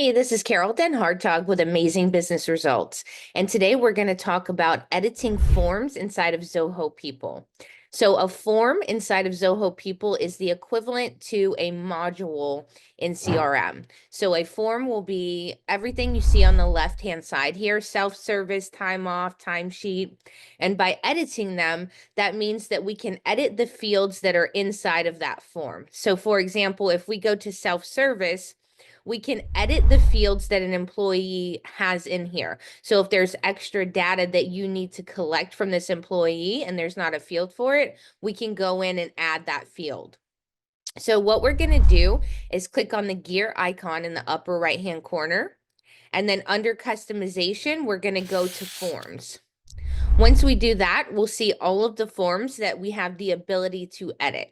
Hey, this is Carol DenHartog with Amazing Business Results. And today we're going to talk about editing forms inside of Zoho People. So a form inside of Zoho People is the equivalent to a module in CRM. So a form will be everything you see on the left-hand side here, self-service, time off, timesheet. And by editing them, that means that we can edit the fields that are inside of that form. So for example, if we go to self-service, we can edit the fields that an employee has in here. So if there's extra data that you need to collect from this employee and there's not a field for it, we can go in and add that field. So what we're going to do is click on the gear icon in the upper right-hand corner. And then under customization, we're going to go to forms. Once we do that, we'll see all of the forms that we have the ability to edit.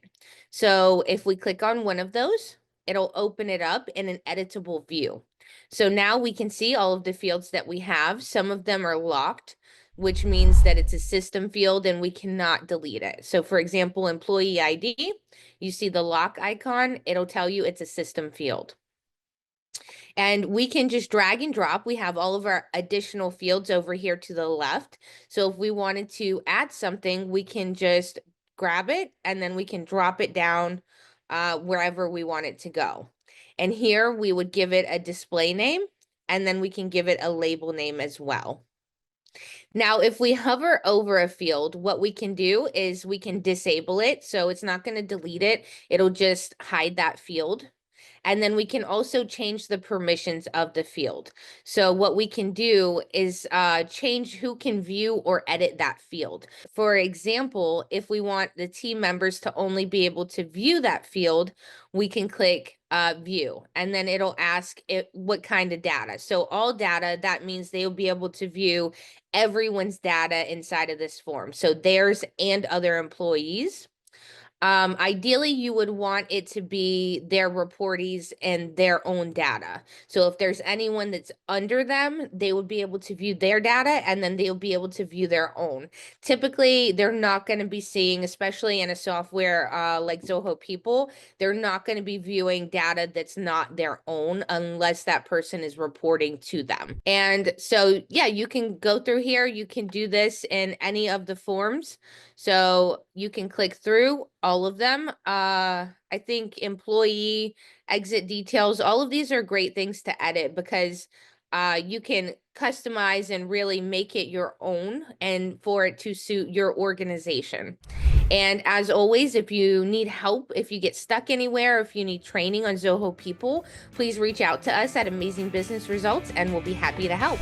So if we click on one of those, it'll open it up in an editable view. So now we can see all of the fields that we have. Some of them are locked, which means that it's a system field and we cannot delete it. So for example, employee ID, you see the lock icon, it'll tell you it's a system field. And we can just drag and drop. We have all of our additional fields over here to the left. So if we wanted to add something, we can just grab it and then we can drop it down wherever we want it to go. And here we would give it a display name and then we can give it a label name as well. Now, if we hover over a field, what we can do is we can disable it. So it's not going to delete it. It'll just hide that field. And then we can also change the permissions of the field. So what we can do is change who can view or edit that field. For example, if we want the team members to only be able to view that field, we can click view, and then it'll ask it what kind of data. So all data, that means they'll be able to view everyone's data inside of this form. So theirs and other employees. Ideally, you would want it to be their reportees and their own data. So if there's anyone that's under them, they would be able to view their data and then they'll be able to view their own. Typically, they're not going to be seeing, especially in a software like Zoho People, they're not going to be viewing data that's not their own unless that person is reporting to them. And so, yeah, you can go through here. You can do this in any of the forms. So you can click through all of them. I think employee exit details, all of these are great things to edit because you can customize and really make it your own and for it to suit your organization. And as always, if you need help, if you get stuck anywhere, if you need training on Zoho People, please reach out to us at Amazing Business Results and we'll be happy to help.